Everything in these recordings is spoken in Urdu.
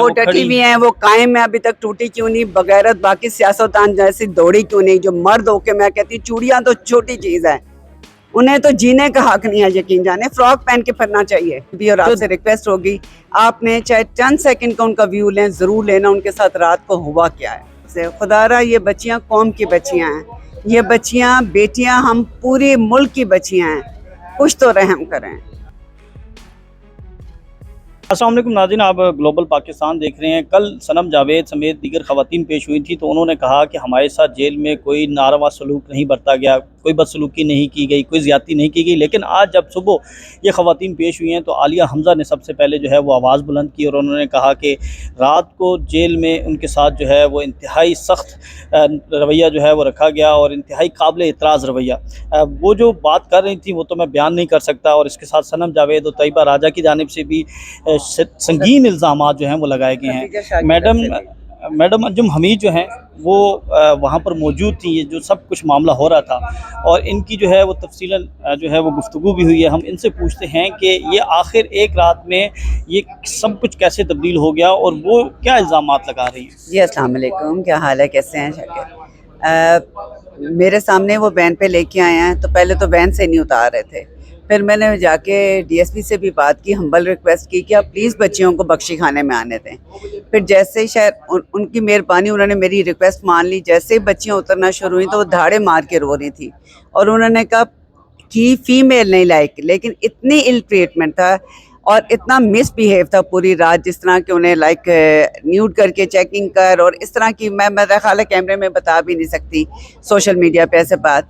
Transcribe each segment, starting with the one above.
وہ ڈٹی ہوئی ہیں، وہ قائم ہے، ابھی تک ٹوٹی کیوں نہیں؟ بغیرت باقی سیاستدان جیسی دوڑی کیوں نہیں؟ جو مرد ہو کے، میں کہتی ہوں چوڑیاں تو چھوٹی چیز ہے، انہیں تو جینے کا حق نہیں ہے، یقین جانے فراک پہن کے پھرنا چاہیے بھی۔ اور آپ سے ریکویسٹ ہوگی، آپ نے چاہے چند سیکنڈ کا ان کا ویو لیں، ضرور لینا ان کے ساتھ رات کو ہوا کیا ہے۔ خدا را یہ بچیاں قوم کی بچیاں ہیں، یہ بچیاں بیٹیاں ہم پورے ملک کی بچیاں ہیں، کچھ تو رحم کریں۔ السلام علیکم ناظرین، آپ گلوبل پاکستان دیکھ رہے ہیں۔ کل صنم جاوید سمیت دیگر خواتین پیش ہوئی تھی تو انہوں نے کہا کہ ہمارے ساتھ جیل میں کوئی ناروا سلوک نہیں برتا گیا، کوئی بدسلوکی نہیں کی گئی، کوئی زیادتی نہیں کی گئی۔ لیکن آج جب صبح یہ خواتین پیش ہوئی ہیں تو عالیہ حمزہ نے سب سے پہلے جو ہے وہ آواز بلند کی اور انہوں نے کہا کہ رات کو جیل میں ان کے ساتھ جو ہے وہ انتہائی سخت رویہ جو ہے وہ رکھا گیا اور انتہائی قابل اعتراض رویہ۔ وہ جو بات کر رہی تھی وہ تو میں بیان نہیں کر سکتا، اور اس کے ساتھ صنم جاوید اور طیبہ راجہ کی جانب سے بھی سنگین الزامات جو ہیں وہ لگائے گئے ہیں۔ میڈم انجم حمید جو ہیں وہ وہاں پر موجود تھیں، یہ جو سب کچھ معاملہ ہو رہا تھا، اور ان کی جو ہے وہ تفصیلاً جو ہے وہ گفتگو بھی ہوئی ہے۔ ہم ان سے پوچھتے ہیں کہ یہ آخر ایک رات میں یہ سب کچھ کیسے تبدیل ہو گیا اور وہ کیا الزامات لگا رہی ہیں۔ جی السلام علیکم، کیا حال ہے، کیسے ہیں شاکر؟ میرے سامنے وہ وین پہ لے کے آئے ہیں تو پہلے تو وین سے نہیں اتار رہے تھے، پھر میں نے جا کے ڈی ایس پی سے بھی بات کی، ہمبل ریکویسٹ کی کہ آپ پلیز بچیوں کو بخشی خانے میں آنے دیں۔ پھر جیسے ہی شاید ان کی مہربانی، انہوں نے میری ریکویسٹ مان لی، جیسے ہی بچیاں اترنا شروع ہوئیں تو وہ دھاڑے مار کے رو رہی تھی، اور انہوں نے کہا کہ فیمیل نہیں لائک، لیکن اتنی ال ٹریٹمنٹ تھا اور اتنا مس بیہیو تھا پوری رات، جس طرح کہ انہیں لائک نیوڈ کر کے چیکنگ کر، اور اس طرح کی میں میرا خیال ہے کیمرے میں بتا بھی نہیں سکتی سوشل میڈیا پہ ایسے بات۔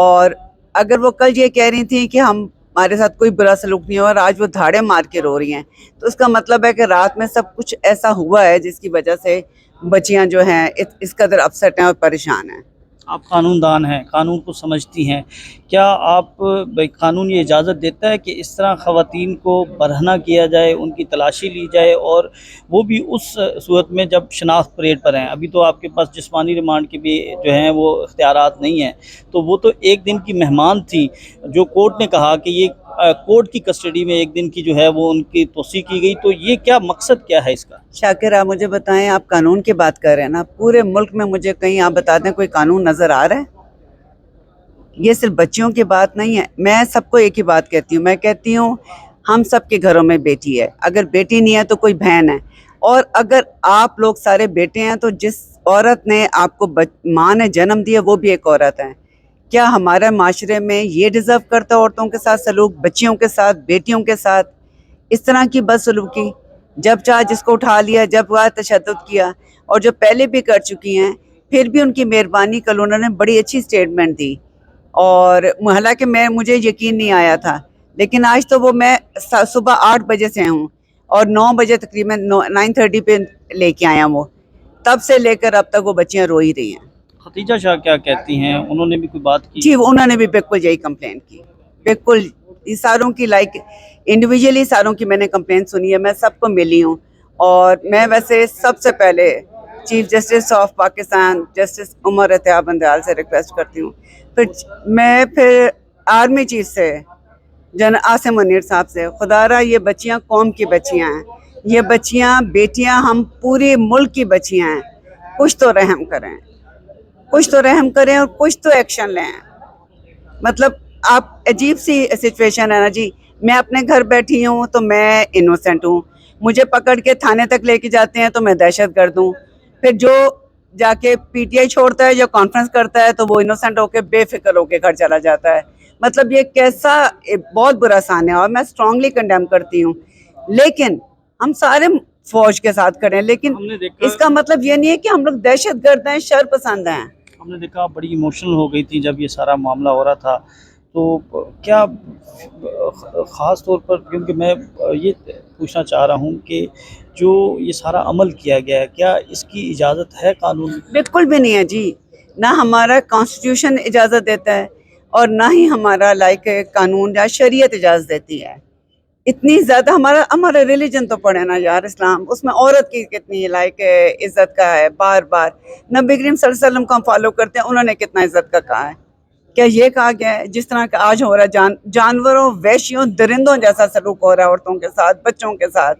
اور اگر وہ کل یہ کہہ رہی تھیں کہ ہمارے ساتھ کوئی برا سلوک نہیں ہوا اور آج وہ دھاڑے مار کے رو رہی ہیں، تو اس کا مطلب ہے کہ رات میں سب کچھ ایسا ہوا ہے جس کی وجہ سے بچیاں جو ہیں اس قدر اپسٹ ہیں اور پریشان ہیں۔ آپ قانون دان ہیں، قانون کو سمجھتی ہیں، کیا آپ قانون یہ اجازت دیتا ہے کہ اس طرح خواتین کو برہنہ کیا جائے، ان کی تلاشی لی جائے، اور وہ بھی اس صورت میں جب شناخت پریڈ پر ہیں؟ ابھی تو آپ کے پاس جسمانی ریمانڈ کے بھی جو ہیں وہ اختیارات نہیں ہیں، تو وہ تو ایک دن کی مہمان تھی جو کورٹ نے کہا کہ یہ کورٹ کی کسٹڈی میں ایک دن کی جو ہے وہ ان کی توسیع کی گئی، تو یہ کیا مقصد کیا ہے اس کا؟ شاکر آپ مجھے بتائیں، آپ قانون کی بات کر رہے ہیں نا، پورے ملک میں مجھے کہیں آپ بتا دیں کوئی قانون نظر آ رہا ہے؟ یہ صرف بچیوں کی بات نہیں ہے، میں سب کو ایک ہی بات کہتی ہوں، میں کہتی ہوں ہم سب کے گھروں میں بیٹی ہے، اگر بیٹی نہیں ہے تو کوئی بہن ہے، اور اگر آپ لوگ سارے بیٹے ہیں تو جس عورت نے آپ کو ماں نے جنم دیا وہ بھی ایک عورت ہے۔ کیا ہمارے معاشرے میں یہ ڈیزرو کرتا ہے عورتوں کے ساتھ سلوک، بچیوں کے ساتھ، بیٹیوں کے ساتھ اس طرح کی بدسلوکی؟ جب چاہ جس کو اٹھا لیا، جب وہ تشدد کیا، اور جو پہلے بھی کر چکی ہیں پھر بھی ان کی مہربانی، کل انہوں نے بڑی اچھی سٹیٹمنٹ دی، اور حالانکہ مجھے یقین نہیں آیا تھا، لیکن آج تو وہ میں صبح 8 بجے سے ہوں اور 9 بجے تقریباً 9:30 پہ لے کے آیا، وہ تب سے لے کر اب تک وہ بچیاں رو ہی رہی ہیں۔ ختیجہ شاہ کیا کہتی ہیں؟ انہوں نے بھی کوئی بات کی؟ جی انہوں نے بھی بالکل یہی کمپلین کی، بالکل ساروں کی، لائک انڈیویجولی ساروں کی میں نے کمپلین سنی ہے، میں سب کو ملی ہوں، اور میں ویسے سب سے پہلے chief justice of Pakistan justice Umar Ata Bandial سے ریکویسٹ کرتی ہوں، پھر آرمی چیف سے عاصم منیر صاحب سے، خدا را یہ بچیاں قوم کی بچیاں ہیں، یہ بچیاں بیٹیاں ہم پورے ملک کی بچیاں ہیں، کچھ تو رحم کریں، کچھ تو رحم کریں اور کچھ تو ایکشن لیں۔ مطلب آپ عجیب سی سچویشن ہے نا جی، میں اپنے گھر بیٹھی ہوں تو میں انوسینٹ ہوں، مجھے پکڑ کے تھانے تک لے کے جاتے ہیں تو میں دہشت گرد ہوں، پھر جو جا کے پی ٹی آئی چھوڑتا ہے یا کانفرنس کرتا ہے تو وہ انوسینٹ ہو کے بے فکر ہو کے گھر چلا جاتا ہے۔ مطلب یہ کیسا بہت برا سان ہے، اور میں اسٹرانگلی کنڈیم کرتی ہوں، لیکن ہم سارے فوج کے ساتھ کھڑے ہیں، لیکن اس کا مطلب یہ نہیں ہے کہ ہم لوگ دہشت گرد ہیں، شر پسند ہیں۔ ہم نے دیکھا بڑی ایموشنل ہو گئی تھی جب یہ سارا معاملہ ہو رہا تھا، تو کیا خاص طور پر، کیونکہ میں یہ پوچھنا چاہ رہا ہوں کہ جو یہ سارا عمل کیا گیا ہے کیا اس کی اجازت ہے قانون؟ بالکل بھی نہیں ہے جی، نہ ہمارا کانسٹیٹیوشن اجازت دیتا ہے اور نہ ہی ہمارا لائک قانون یا شریعت اجازت دیتی ہے۔ اتنی زیادہ ہمارا ریلیجن تو پڑھے نا یار، اسلام، اس میں عورت کی کتنی لائک عزت کا ہے، بار بار نبی کریم صلی اللہ علیہ وسلم کو ہم فالو کرتے ہیں، انہوں نے کتنا عزت کا کہا ہے۔ کیا یہ کہا گیا ہے جس طرح کا آج ہو رہا ہے، جانوروں، وحشیوں، درندوں جیسا سلوک ہو رہا ہے عورتوں کے ساتھ، بچوں کے ساتھ؟